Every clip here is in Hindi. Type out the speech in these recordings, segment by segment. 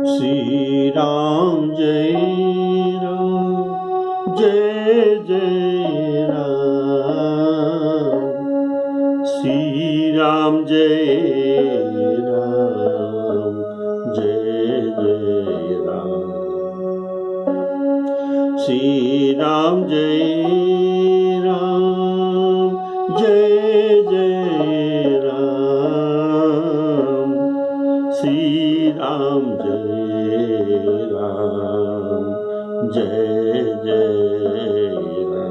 श्री राम जय राम जय जय राम। श्री राम जय राम जय जय राम। श्री राम जय राम जय जय राम। श्री राम जय राम जय जय राम।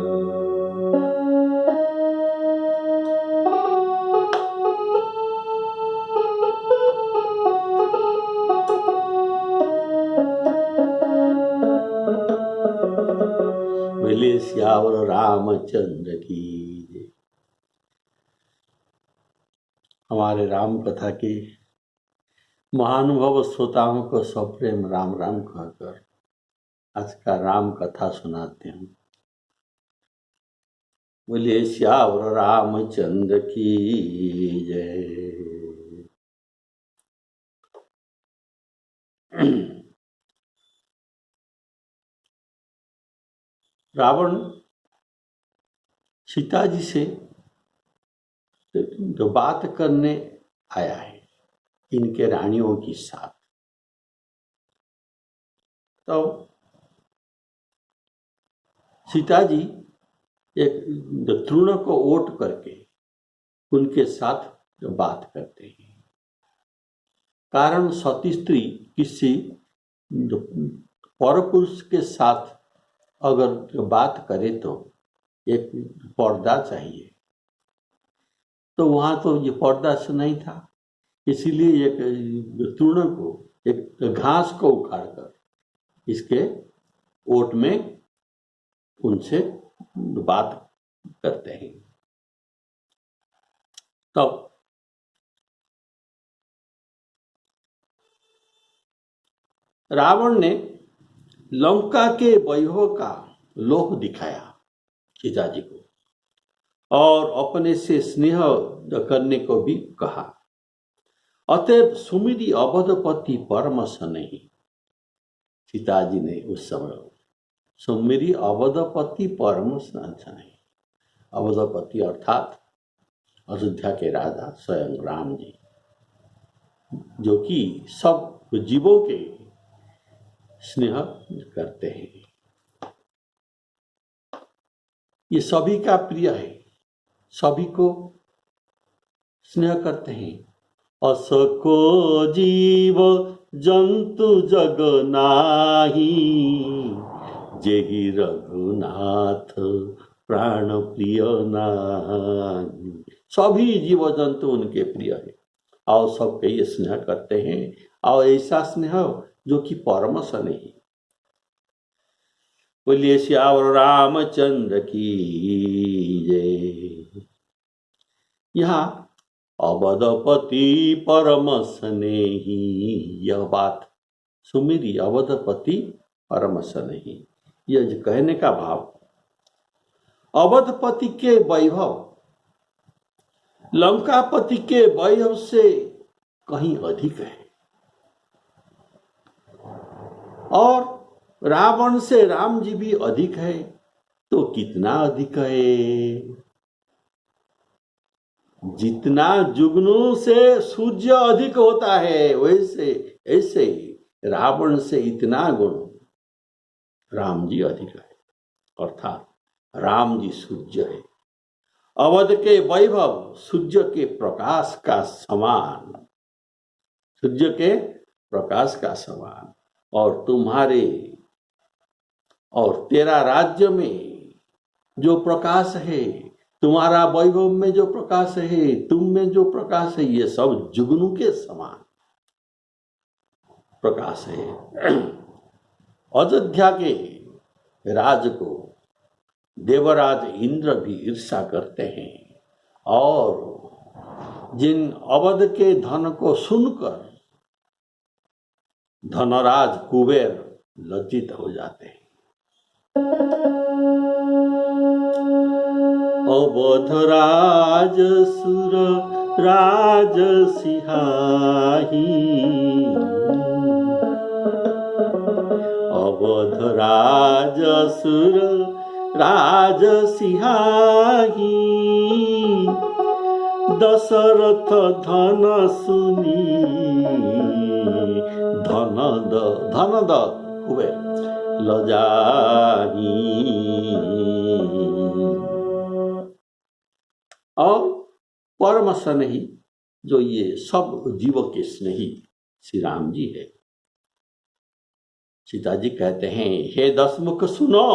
बोले सियावर रामचंद्र की जय। हमारे राम कथा के महानुभव श्रोताओं को सप्रेम राम राम कहकर आज का राम कथा सुनाते हैं। बोले सियावर रामचंद्र की जय। रावण सीता जी से जो बात करने आया है इनके रानियों के साथ, तो सीता जी एक तृण को ओट करके उनके साथ जो बात करते हैं। कारण सती स्त्री किसी परपुरुष के साथ अगर जो बात करे तो एक पर्दा चाहिए, तो वहां तो ये पर्दा से नहीं था, इसीलिए एक तृण को, एक घास को उखाड़कर इसके ओट में उनसे बात करते हैं। तब रावण ने लंका के वैभव का लोभ दिखाया सीता जी को और अपने से स्नेह करने को भी कहा। अतएव सुमिरी अवधपति परमस नहीं। सीता जी ने उस समय सुमिरी अवधपति परमस नहीं। अवधपति अर्थात अयोध्या के राजा स्वयं राम जी, जो कि सब जीवों के स्नेह करते हैं। ये सभी का प्रिय है, सभी को स्नेह करते हैं। असको जीव जंतु जग नाही, जेहि रघुनाथ प्राण प्रिय नाही। सभी जीव जंतु उनके प्रिय है और सबके ये स्नेह करते हैं, और ऐसा स्नेह जो कि परमस नहीं। बोलिए सियावर रामचंद्र की जय। यहाँ अवधपति परमस नहीं, यह बात सुमिरी अवधपति परमस नहीं, यह कहने का भाव अवधपति के वैभव लंकापति के वैभव से कहीं अधिक है, और रावण से राम जी भी अधिक है। तो कितना अधिक है? जितना जुगनू से सूर्य अधिक होता है, वैसे ऐसे रावण से इतना गुण राम जी अधिक है, अर्थात राम जी सूर्य है। अवध के वैभव सूर्य के प्रकाश का समान, सूर्य के प्रकाश का समान। और तुम्हारे और तेरा राज्य में जो प्रकाश है, तुम्हारा वैभव में जो प्रकाश है, तुम में जो प्रकाश है, ये सब जुगनू के समान प्रकाश है। अयोध्या के राज को देवराज इंद्र भी ईर्ष्या करते हैं, और जिन अवध के धन को सुनकर धनराज कुबेर लज्जित हो जाते हैं। अवध राज सुर राज सिहाही, राजसुर राजसिंहाही दशरथ धन सुनी धन द कुबेर लजाही। और परम स्नेही जो ये सब जीवों के स्नेही श्री राम जी है। सीता जी कहते हैं, हे दशमुख सुनो,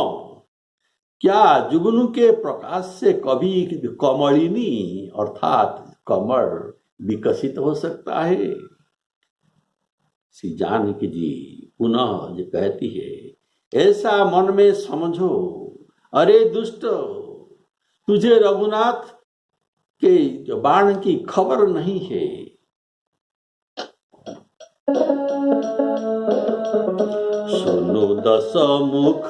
क्या जुगनू के प्रकाश से कभी कमलिनी अर्थात कमल विकसित हो सकता है? श्री जानकी जी पुनः जो कहती है, ऐसा मन में समझो, अरे दुष्ट, तुझे रघुनाथ के जो बाण की खबर नहीं है। सुनो दशमुख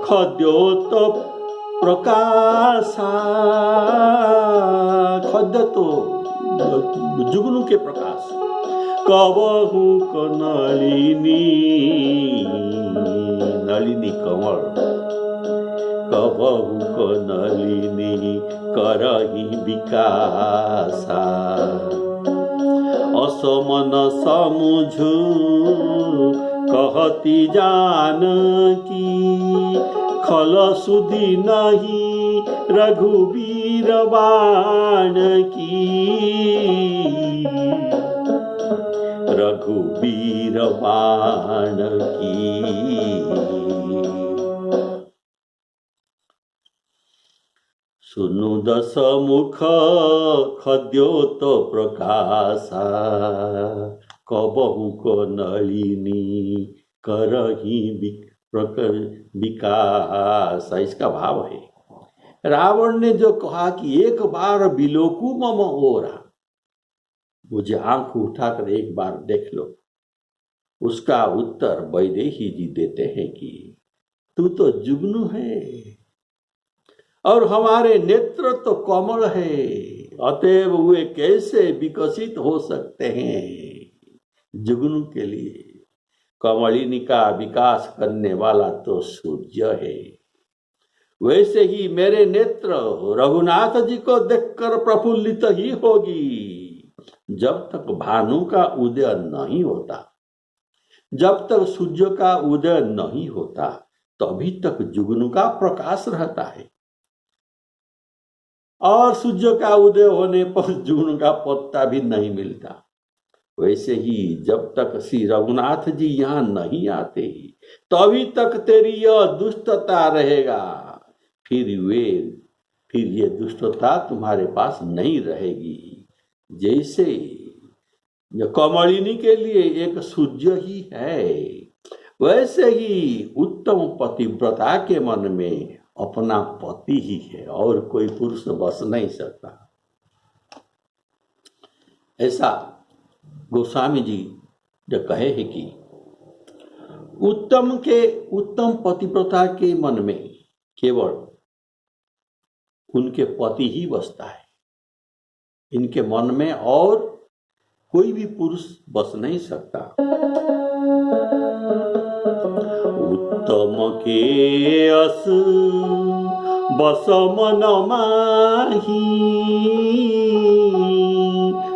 खद्योत प्रकाशा, खद्य तो जुगनू के प्रकाश, कबहु नलिनी, नलिनी कमल, कबहु नलिनी करही विकासा, असमन समुझु कहती जानकी, खल सुधि नहीं रघुवीर बाण की, रघुवीर बाण की। सुनु दशमुख खद्योत प्रकाशा, कबहु को नलिनी करही विकास। इसका भाव है, रावण ने जो कहा कि एक बार बिलोकु मम ओरा, मुझे आंख उठाकर एक बार देख लो, उसका उत्तर वैदेही जी देते हैं कि तू तो जुगनू है और हमारे नेत्र तो कमल है, अतएव वे कैसे विकसित हो सकते हैं? जुगनू के लिए कमलिनी का विकास करने वाला तो सूर्य है। वैसे ही मेरे नेत्र रघुनाथ जी को देखकर प्रफुल्लित ही होगी। जब तक भानु का उदय नहीं होता, जब तक सूर्य का उदय नहीं होता, तभी तक जुगनू का प्रकाश रहता है। और सूर्य का उदय होने पर जुगनू का पत्ता भी नहीं मिलता। वैसे ही जब तक श्री रघुनाथ जी यहाँ नहीं आते, तभी तक तेरी यह दुष्टता रहेगा। फिर ये दुष्टता तुम्हारे पास नहीं रहेगी। जैसे कमलिनी के लिए एक सूर्य ही है, वैसे ही उत्तम पतिव्रता के मन में अपना पति ही है और कोई पुरुष बस नहीं सकता। ऐसा गोस्वामी जी जो कहे है कि उत्तम पतिव्रता के मन में केवल उनके पति ही बसता है। इनके मन में और कोई भी पुरुष बस नहीं सकता। उत्तम के अस बस मन माही,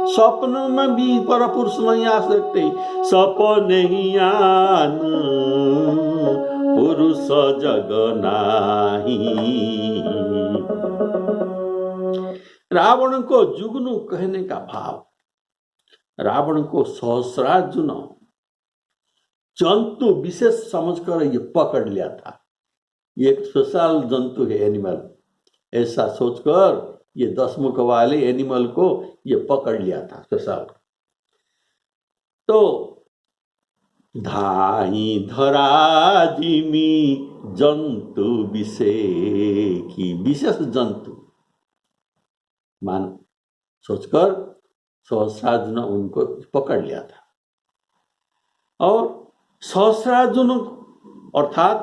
स्वप्न में भी पर पुरुष नहीं आ सकते। सपने ही आन पुरुष जग नाही। रावण को जुगनू कहने का भाव, रावण को सहस्रार्जुन जंतु विशेष समझकर ये पकड़ लिया था। ये एक स्पेशल जंतु है, एनिमल, ऐसा सोचकर ये 10 मुख वाले एनिमल को ये पकड़ लिया था स्पेशल। तो धाई धरा जिमी जंतु विशेषी, विशेष जंतु मान सोचकर सहस्रार्जुन उनको पकड़ लिया था। और सहस्रार्जुन अर्थात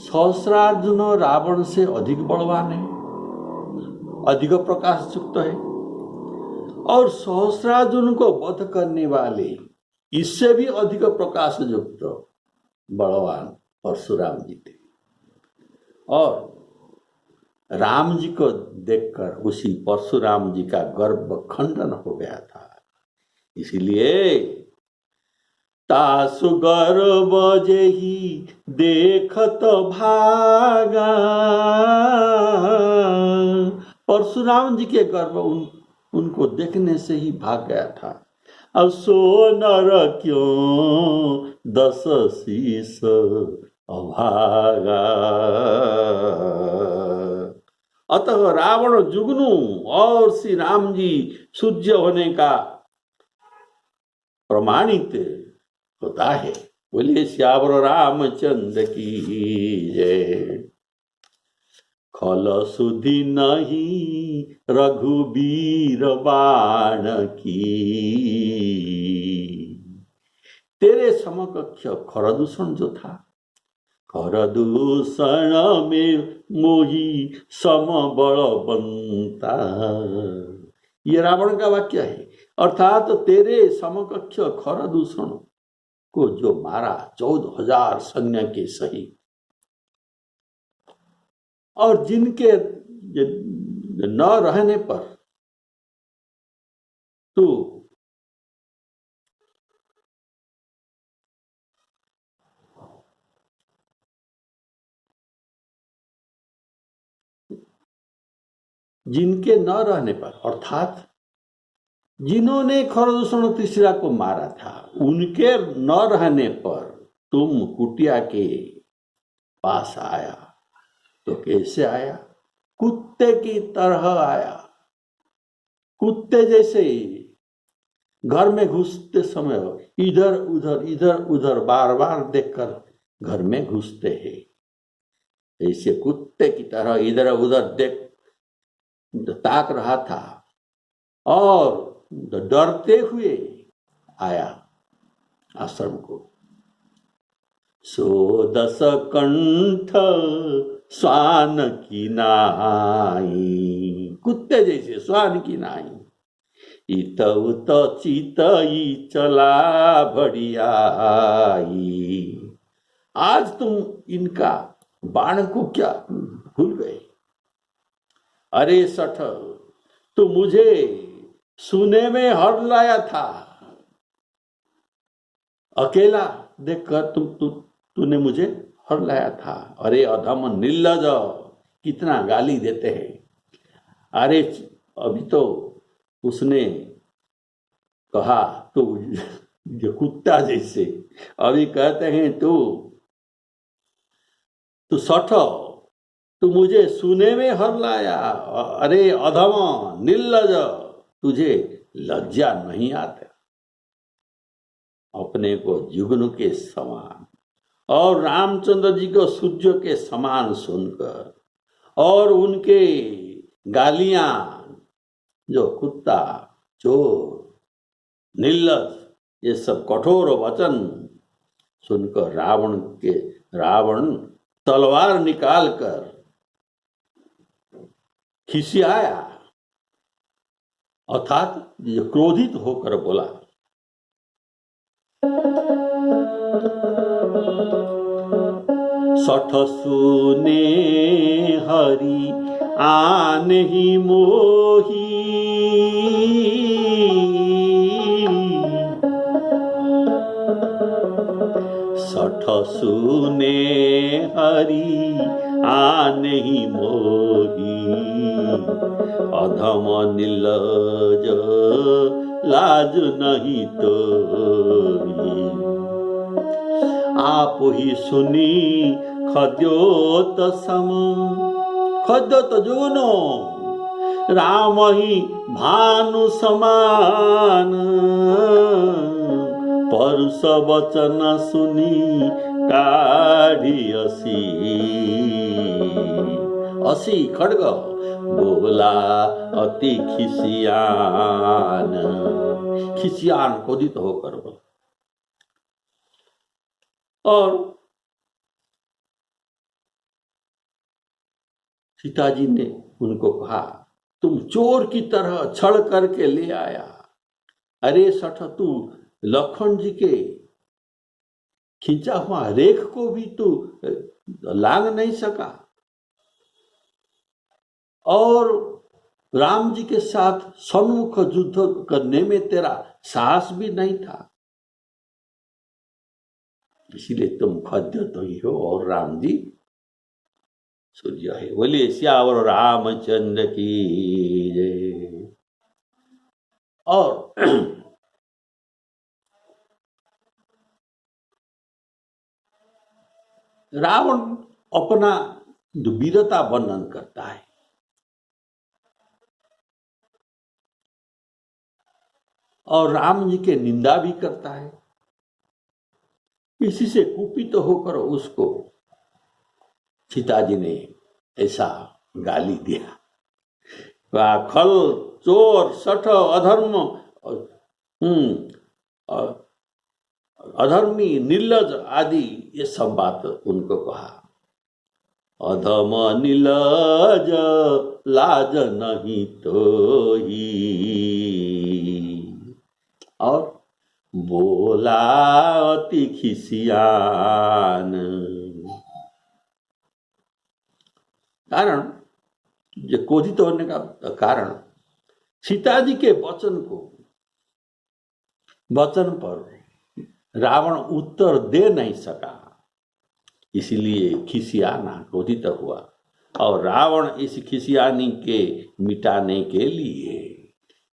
सहस्रार्जुन रावण से अधिक बलवान है, अधिक प्रकाश युक्त है। और सहस्रार्जुन को वध करने वाले इससे भी अधिक प्रकाश युक्त बलवान परशुराम जी थे। और राम जी को देखकर उसी परशुराम जी का गर्व खंडन हो गया था। इसीलिए तासु गर्व जेहि देखत भागा, परशुराम जी के गर्व उनको देखने से ही भाग गया था। अब सो नर क्यों 10 शीस अभागा। अतः रावण जुगनू और श्री राम जी सूर्य होने का प्रमाणित होता है। बोलिए श्यावर रामचंद्र की जय। खल सुधि नहीं रघुबीर बाण की, तेरे समकक्ष खरदूषण जो था, खरदूषण में मोही सम बलवंता, ये रावण का वाक्य है। अर्थात तेरे समकक्ष खरदूषण को जो मारा 14,000 सैन्य के सहित, और जिनके न रहने पर तो जिनके न रहने पर अर्थात जिन्होंने खरदूषण तीसरा को मारा था, उनके न रहने पर तुम कुटिया के पास आया तो कैसे आया? कुत्ते की तरह आया। कुत्ते जैसे घर में घुसते समय इधर उधर बार बार देखकर घर में घुसते हैं, ऐसे कुत्ते की तरह इधर उधर देख ताक रहा था और डरते हुए आया आश्रम को। सो 10 कंठ स्वान की नाई, कुत्ते जैसे स्वान की नाई, इत उत चित चला बढ़ियाई। आज तुम इनका बाण को क्या भूल गए? अरे सठ, तू मुझे सुने में हर लाया था, अकेला देखकर तूने मुझे हर लाया था। अरे अधम निर्लज, कितना गाली देते हैं। अरे अभी तो उसने कहा तो जो कुत्ता जैसे, अभी कहते हैं तू सठ, तू मुझे सुने में हर लाया। अरे अधम निर्लज, तुझे लज्जा नहीं आता अपने को जुगनू के समान और रामचंद्र जी को सूर्य के समान सुनकर, और उनके गालियां, जो कुत्ता, चोर, निर्लज, ये सब कठोर वचन सुनकर रावण तलवार निकालकर खिसियाया, अर्थात क्रोधित होकर बोला, सठ सुने हरि आन ही मोही, सठ सुने हरि आन ही मोही, अधम निर्लज लाज नहीं तो, आप ही सुनी खद्योत सम, खद्योत जुगनो राम ही भानु समान, परुष वचन सुनी काढ़ी असी खड्ग, बोला अति खिसियान क्रोधित होकर बोला। और सीता जी ने उनको कहा, तुम चोर की तरह छल करके ले आया। अरे सठ, तू लखन जी के खींचा हुआ रेख को भी तू लांग नहीं सका, और राम जी के साथ सम्मुख युद्ध करने में तेरा साहस भी नहीं था, इसीलिए तुम खद्य तो ही हो और राम जी सूर्य है। बोलिए श्यावर रामचंद्र की जय। और रावण अपना वीरता वर्णन करता है, और राम जी के निंदा भी करता है। इसी से कुपित होकर उसको सीता जी ने ऐसा गाली दिया, खल, चोर, सठ, अधर्म, अधर्मी, निर्लज आदि ये सब बात उनको कहा। अधम निर्लज लाज नहीं तो ही, और बोला अति खिसियान। कारण, जो क्रोधित होने का कारण, सीता जी के वचन पर रावण उत्तर दे नहीं सका, इसलिए खिसियाना, क्रोधित हुआ। और रावण इस खिसियानी के मिटाने के लिए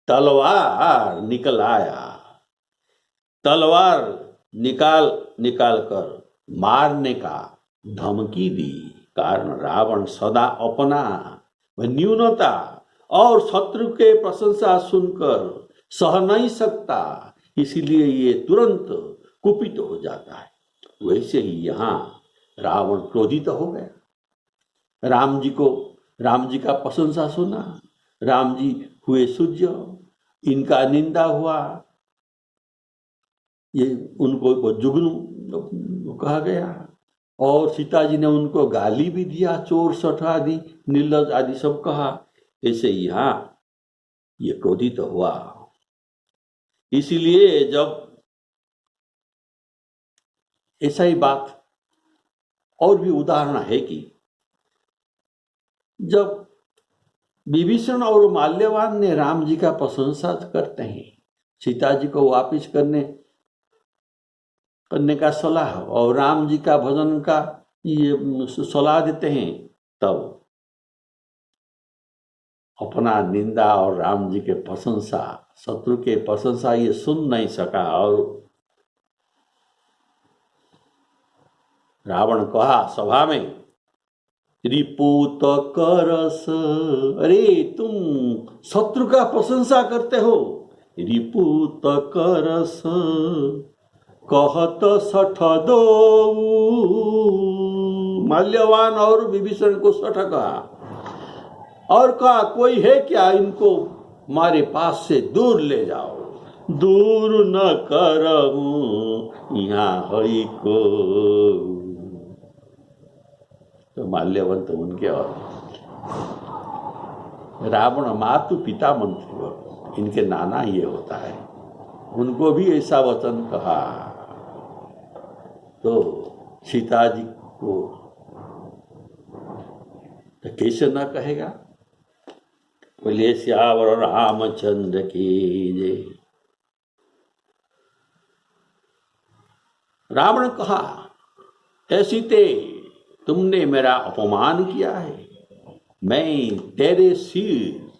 तलवार निकल आया, तलवार निकाल कर मारने का धमकी दी। कारण रावण सदा अपना न्यूनता और शत्रु के प्रशंसा सुनकर सह नहीं सकता, इसीलिए ये तुरंत कुपित हो जाता है। वैसे ही यहाँ रावण क्रोधित हो गया। राम जी का प्रशंसा सुना, राम जी हुए सूर्य, इनका निंदा हुआ, ये उनको जुगनू कहा गया, और सीता जी ने उनको गाली भी दिया, चोर, सठ आदि, निर्लज आदि सब कहा। ऐसे यहाँ ये क्रोधित हुआ। इसीलिए जब ऐसा ही बात और भी उदाहरण है कि जब विभीषण और माल्यवान ने राम जी का प्रशंसा करते हैं, सीता जी को वापिस करने का सलाह और राम जी का भजन का ये सलाह देते हैं, तब अपना निंदा और राम जी के प्रशंसा, शत्रु के प्रशंसा ये सुन नहीं सका, और रावण कहा सभा में, रिपूत करस, अरे तुम शत्रु का प्रशंसा करते हो, रिपूत करस कहत सठ दो। माल्यवान और विभीषण को सठ कहा, और कहा कोई है क्या, इनको हमारे पास से दूर ले जाओ, दूर न करऊं यहाँ हरि को। तो माल्यवंत उनके और रावण मातु पिता मंत्री, इनके नाना ये होता है, उनको भी ऐसा वचन कहा। तो सीता जी को तो कैसे न कहेगा। बोले श्यावर रामचंद्र की जय। रावण कहा, हे सीते, तुमने मेरा अपमान किया है, मैं तेरे सिर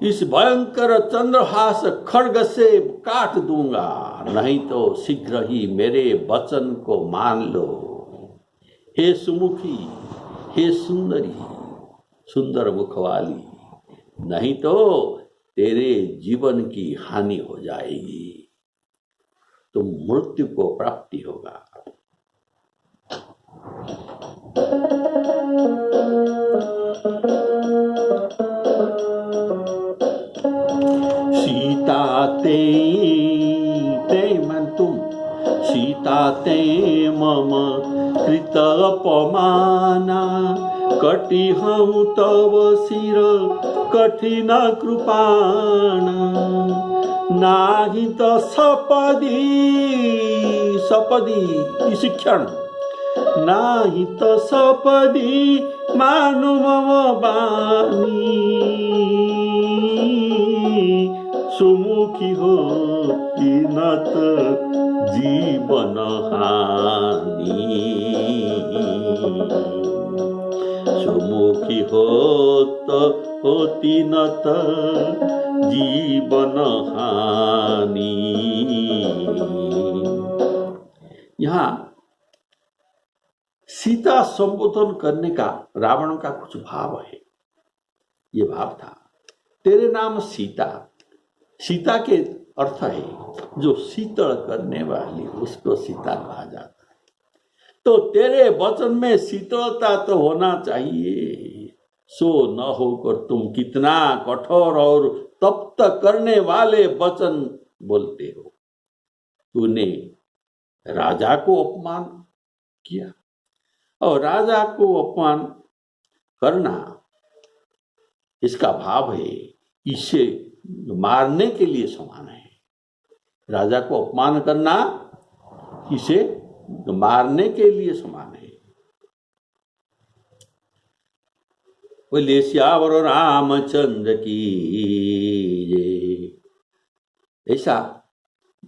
इस भयंकर चंद्रहास खड्ग से काट दूंगा, नहीं तो शीघ्र ही मेरे वचन को मान लो। हे सुमुखी, हे सुंदरी, सुंदर मुख वाली, नहीं तो तेरे जीवन की हानि हो जाएगी, तुम मृत्यु को प्राप्ति होगा। सीता ते मन तुम, सीता ते मम कृत अपमाना, कटि हूँ तव सिर कठिन कृपाण, नाही तो सपदी सपदी शिक्षण नाही तो सपदी मानु मम बानी सुमुखी होती नत जीवन हानि सुमुखी होती नत जीवन हानि। यहाँ सीता संबोधन करने का रावण का कुछ भाव है। ये भाव था, तेरे नाम सीता, सीता के अर्थ है जो शीतल करने वाली, उसको सीता कहा जाता है। तो तेरे वचन में शीतलता तो होना चाहिए, सो न होकर तुम कितना कठोर और तप्त करने वाले वचन बोलते हो। तूने राजा को अपमान किया, और राजा को अपमान करना इसका भाव है इसे मारने के लिए समान है। राजा को अपमान करना इसे मारने के लिए समान है। बोले श्यावर रामचंद्र की जय। ऐसा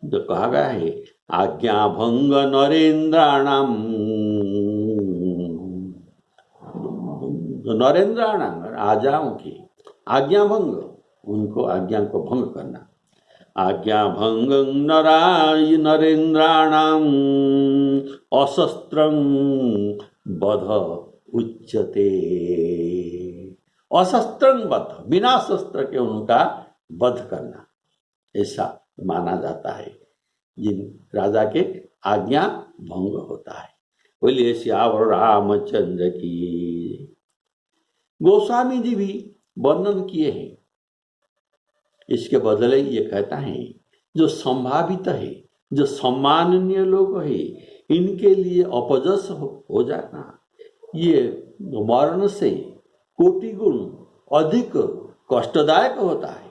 जो कहा गया है, आज्ञा भंग नरेंद्राणाम, नरेंद्राणाम राजाओं की आज्ञा भंग, उनको आज्ञा को भंग करना। आज्ञा भंग नरेंद्राणाम अशस्त्रं वध उच्यते। अशस्त्रं वध, बिना शस्त्र के उनका वध करना, ऐसा माना जाता है जिन राजा के आज्ञा भंग होता है। बोलिए श्यावर रामचंद्र की। गोस्वामी जी भी वर्णन किए हैं। इसके बदले ये कहता है, जो संभावित है, जो सम्माननीय लोग है, इनके लिए अपजस हो जाना, ये मरण से कोटि गुण अधिक कष्टदायक होता है।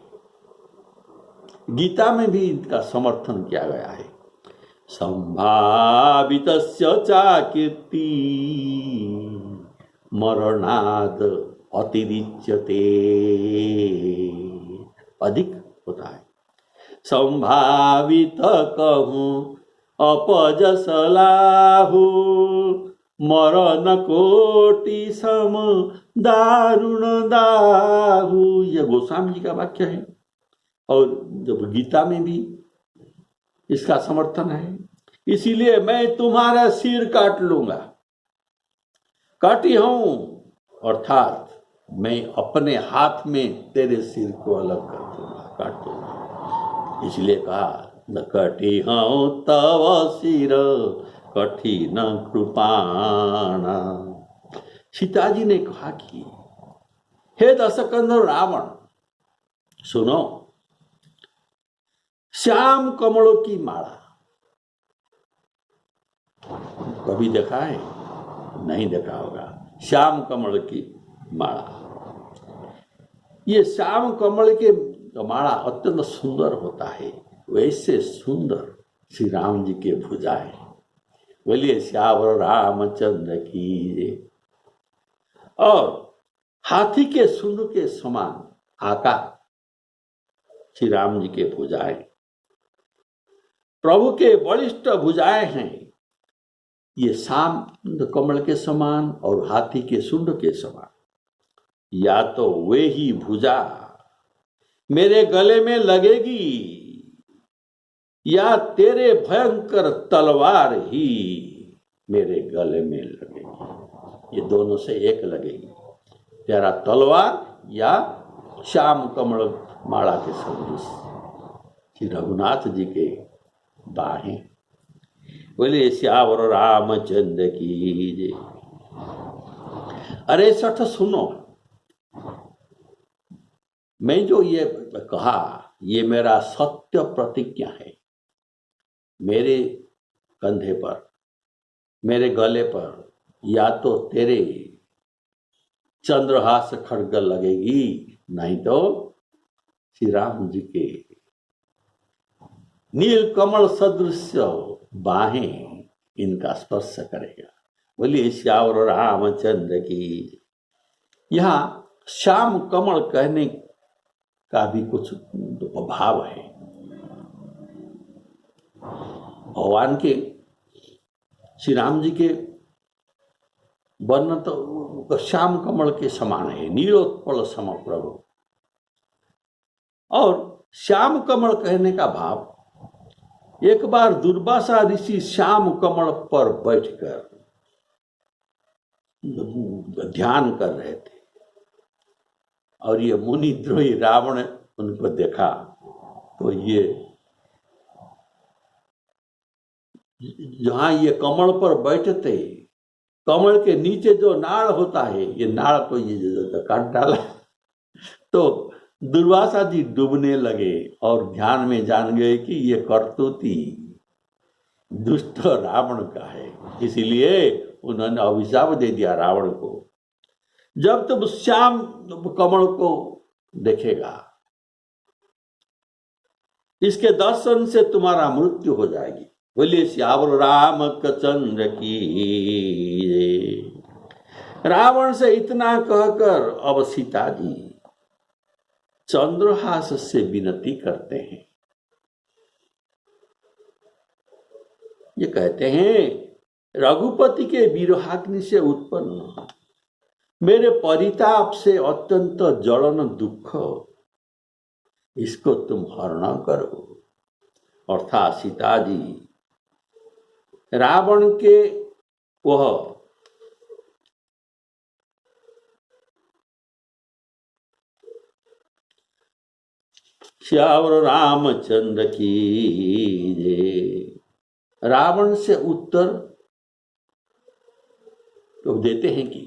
गीता में भी इनका समर्थन किया गया है। संभावितस्य चा कीर्ति मरणाद अतिरिच्यते, अधिक होता है। संभावित कहूं अपजस लाहु, मरण कोटि सम दारुण दाहु। यह गोस्वामी जी का वाक्य है, और जब गीता में भी इसका समर्थन है। इसीलिए मैं तुम्हारा सिर काट लूंगा, काटी हूं, अर्थात मैं अपने हाथ में तेरे सिर को अलग कर दूंगा, काट दूंगा। इसलिए कहा, न कटी हूं तव सिर कठिन कृपाण। सीता जी ने कहा कि हे दशकंधर रावण, सुनो, श्याम कमलों की माला कभी देखा है? नहीं देखा होगा। श्याम कमल की माला, ये श्याम कमल के माला अत्यंत सुंदर होता है। वैसे सुंदर श्री राम जी के भुजाएं। बोलिए श्यावर रामचंद्र की। और हाथी के सूंड के समान आकार श्री राम जी के भुजाएं, प्रभु के बलिष्ठ भुजाएं हैं। ये श्याम कमल के समान और हाथी के सूंड के समान। या तो वे ही भुजा मेरे गले में लगेगी, या तेरे भयंकर तलवार ही मेरे गले में लगेगी। ये दोनों से एक लगेगी, तेरा तलवार या श्याम कमल माला के सदृश श्री रघुनाथ जी के बाहें। बोले श्यावर रामचंद्र की जय। अरे सठ सुनो, मैं जो ये कहा, ये मेरा सत्य प्रतिज्ञा है। मेरे कंधे पर, मेरे गले पर या तो तेरे चंद्रहास खड्ग लगेगी, नहीं तो श्री राम जी के नील कमल सदृश बाहें इनका स्पर्श करेगा। बोलिए श्यावर रामचंद्र की। यहाँ श्याम कमल कहने का भी कुछ भाव है। भगवान के श्री राम जी के वर्णन तो श्याम कमल के समान है, नीलोत्पल सम प्रभु। और श्याम कमल कहने का भाव, एक बार दुर्वासा ऋषि श्याम कमल पर बैठकर ध्यान कर रहे थे और ये मुनिद्रोही रावण उनको देखा तो ये जहां ये कमल पर बैठते, कमल के नीचे जो नाड़ होता है, ये नाड़ को ये काट डाला तो दुर्वासा जी डूबने लगे और ध्यान में जान गए कि ये करतूती दुष्ट रावण का है। इसीलिए उन्होंने अभिशाप दे दिया रावण को, जब तुम श्याम कमल को देखेगा इसके दर्शन से तुम्हारा मृत्यु हो जाएगी। बोलिए श्यावर रामचंद्र की। रावण से इतना कहकर अब सीता जी चंद्रहास से विनती करते हैं। ये कहते हैं रघुपति के विरहाग्नि से उत्पन्न मेरे परिताप से अत्यंत जलन दुख, इसको तुम हरण करो। अर्थात सीता जी रावण के वह श्यावर रामचंद्र की जय। रावण से उत्तर तो देते हैं कि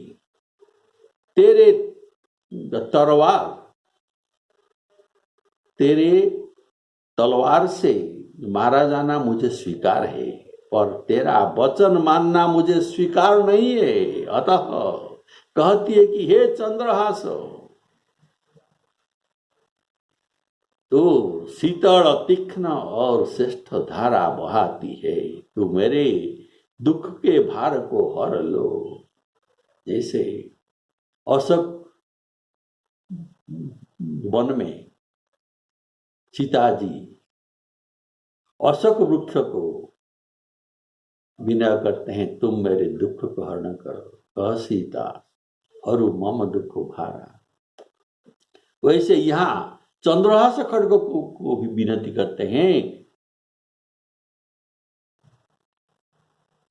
तेरे तलवार से मारा जाना मुझे स्वीकार है, पर तेरा वचन मानना मुझे स्वीकार नहीं है। अतः कहती है कि हे चंद्रहास, तो शीतल तीक्ष्ण और श्रेष्ठ धारा बहाती है, तू मेरे दुख के भार को हर लो। जैसे अशोक वन में सीता जी अशोक वृक्ष को विनय करते हैं, तुम मेरे दुख को हरण करो, कह सीता हरु मम दुख भारा। वैसे यहाँ चंद्रहास खड्ग को भी विनती करते हैं,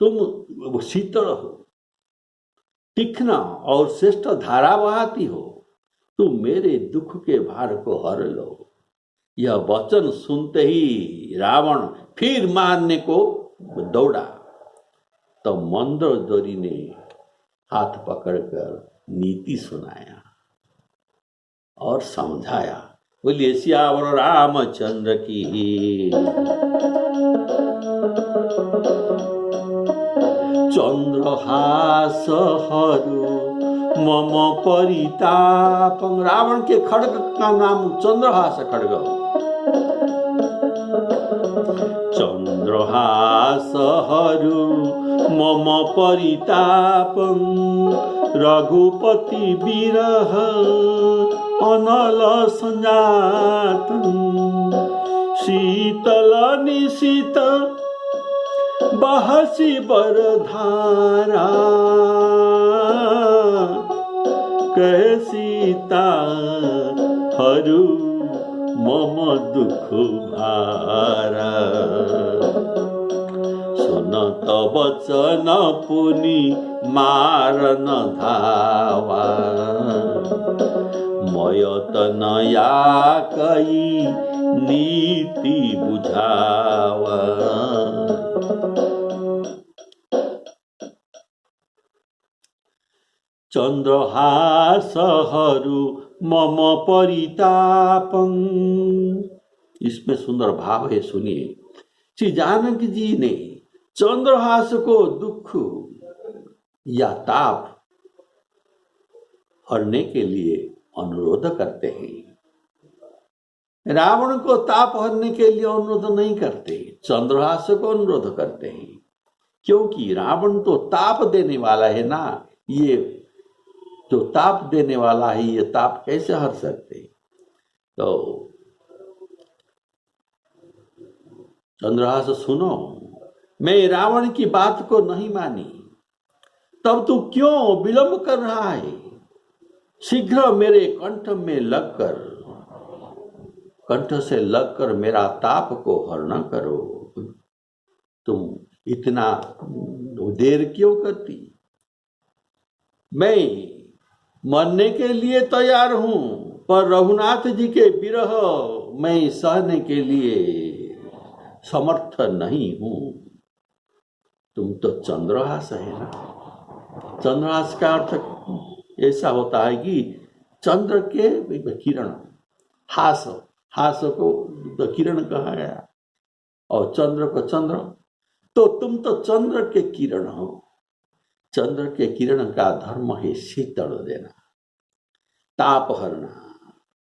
तुम शीतल हो, तीक्ष्ण और श्रेष्ठ धारा बहाती हो, तुम मेरे दुख के भार को हर लो। यह वचन सुनते ही रावण फिर मारने को दौड़ा, तो मंदोदरी ने हाथ पकड़कर नीति सुनाया और समझाया। बोलिए श्यावर रामचंद्र की। चंद्रहास हरु मम परिताप। रावण के खड्ग का नाम चंद्रहास खड्ग। चंद्रहास हरु मम परिताप, रघुपति विरह अनल संजात। शीतल निशीत बहसी बरधारा, कह सीता हरु मम दुख भारा। सुनत वचन पुनि मारन धावा, मयतनया कई नीति बुझावा। चंद्रहास हरु मम परितापं। इसमें सुंदर भाव है, सुनिए। श्री जानकी जी ने चंद्रहास को दुख या ताप हरने के लिए अनुरोध करते हैं। रावण को ताप हरने के लिए अनुरोध नहीं करते, चंद्रहास को अनुरोध करते हैं, क्योंकि रावण तो ताप देने वाला है ना। ये जो ताप देने वाला है, ये ताप कैसे हर सकते? तो चंद्रहास सुनो, मैं रावण की बात को नहीं मानी, तब तू क्यों विलंब कर रहा है? शीघ्र मेरे कंठ से लगकर मेरा ताप को हरण करो। तुम इतना देर क्यों करती? मैं मरने के लिए तैयार हूं, पर रघुनाथ जी के विरह मैं सहने के लिए समर्थ नहीं हूं। तुम तो चंद्रहास है ना। चंद्रहास का अर्थ ऐसा होता है कि चंद्र के किरण, हास को तो किरण कहा गया, और चंद्र को चंद्र। तो तुम तो चंद्र के किरण हो। चंद्र के किरण का धर्म है शीतल देना, ताप हरना।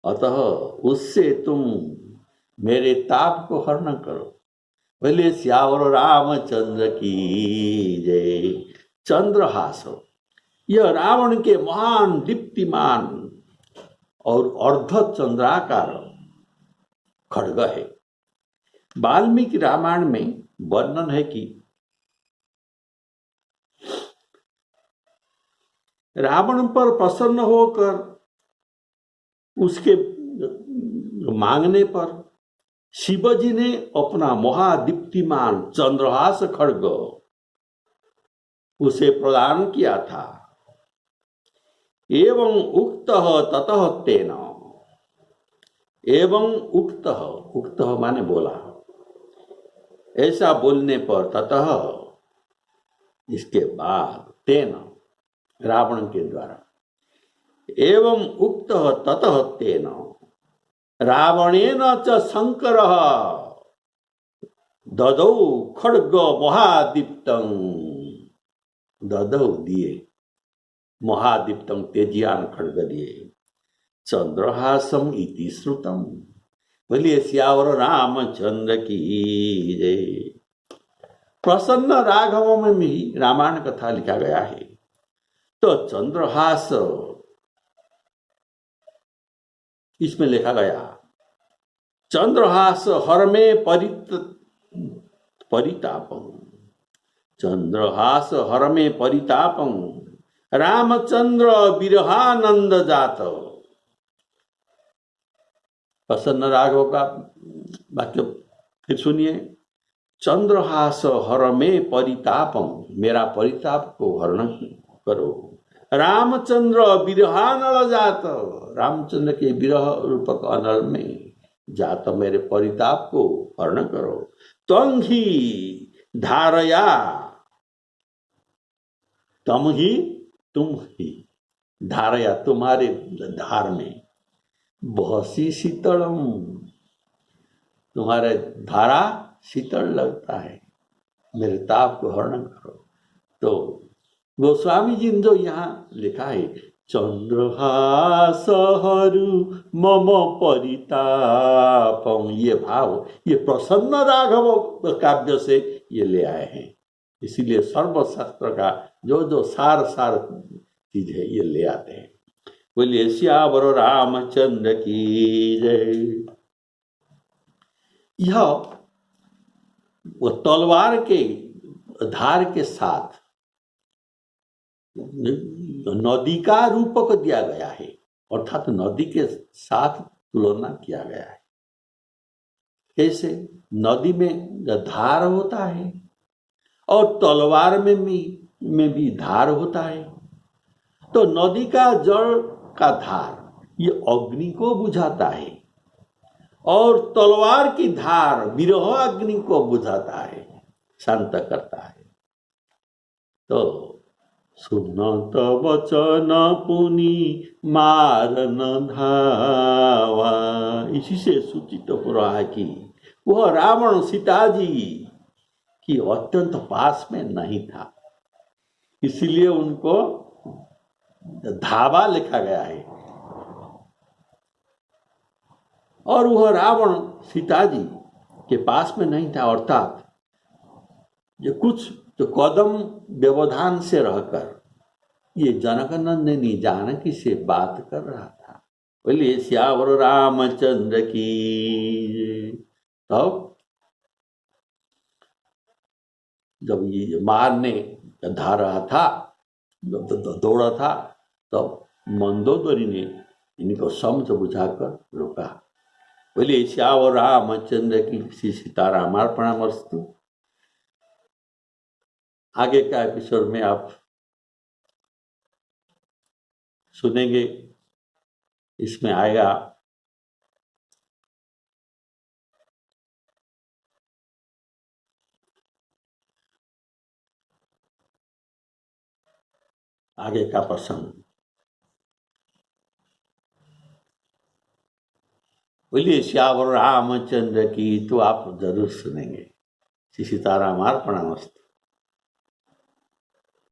अतः उससे तुम मेरे ताप को हरण करो। बोले श्यावर रामचंद्र की जय। चंद्रहास यह रावण के महान दीप्तिमान और अर्ध चंद्राकार खड्ग है। वाल्मीकि रामायण में वर्णन है कि रावण पर प्रसन्न होकर उसके मांगने पर शिवजी ने अपना महादीप्तिमान चंद्रहास खड्ग उसे प्रदान किया था। एवं उक्तः ततः तेन, एवं उक्तः माने बोला, ऐसा बोलने पर ततः इसके बाद, तेन रावण के द्वारा, एवं उक्तः ततः तेन रावणेन च शंकरः ददौ खड्ग महादीप्तं, ददौ दिए, महादीप्तं तेजियान खड्ग दिए, चंद्रहासम इति श्रुतम। बोलिए श्यावर रामचंद्र की जय। प्रसन्न राघव में भी रामायण कथा लिखा गया है। तो चंद्रहास इसमें लिखा गया, चंद्रहास हर में परितापम, चंद्रहास हर में परितापम, रामचंद्र विरहानंद जात। प्रसन्न राघव का वाक्य फिर सुनिए, चंद्रहास हर में परितापम, मेरा परिताप को हरण करो। रामचंद्र विरहानल जात, रामचंद्र के विरह रूपक अनल में जात मेरे परिताप को हरण करो। त्वं ही धारया, तुम ही धारया, तुम्हारे धार में, बहसी शीतलम, तुम्हारे धारा शीतल लगता है, मेरे ताप को हरण करो। तो गोस्वामी जी ने जो यहाँ लिखा है, चंद्रहास हरु मम परितापम, ये भाव ये प्रसन्न राघव काव्य से ये ले आए हैं। इसीलिए सर्वशास्त्र का जो सार चीज है ये ले आते हैं। बोलिए श्यावर रामचंद्र की जय। यह वो तलवार के धार के साथ नदी का रूपक दिया गया है, अर्थात नदी के साथ तुलना किया गया है। कैसे? नदी में धार होता है और तलवार में भी धार होता है। तो नदी का जल का धार ये अग्नि को बुझाता है, और तलवार की धार विरह अग्नि को बुझाता है, शांत करता है। तो सुनत वचन पुनि मारन धावा, इसी से सूचित हो रहा है कि वह रावण सीता जी की अत्यंत पास में नहीं था, इसलिए उनको धावा लिखा गया है। और वह रावण सीता जी के पास में नहीं था, अर्थात जो कुछ जो कदम व्यवधान से रहकर ये जनकनंदिनी जानकी से बात कर रहा था। बोलिए श्यावर रामचंद्र की। तब जब ये मारने धा रहा था, दौड़ा था, तब मंदोदरी ने इनको समझ बुझाकर रोका। बोलिए श्यावर रामचंद्र की। श्री सीतारामार्पणमस्तु। आगे का एपिसोड में आप सुनेंगे, इसमें आएगा आगे का प्रसंग। बोलिए श्यावर रामचंद्र की। तो आप जरूर सुनेंगे। श्री सीतारामार्पणमस्तु।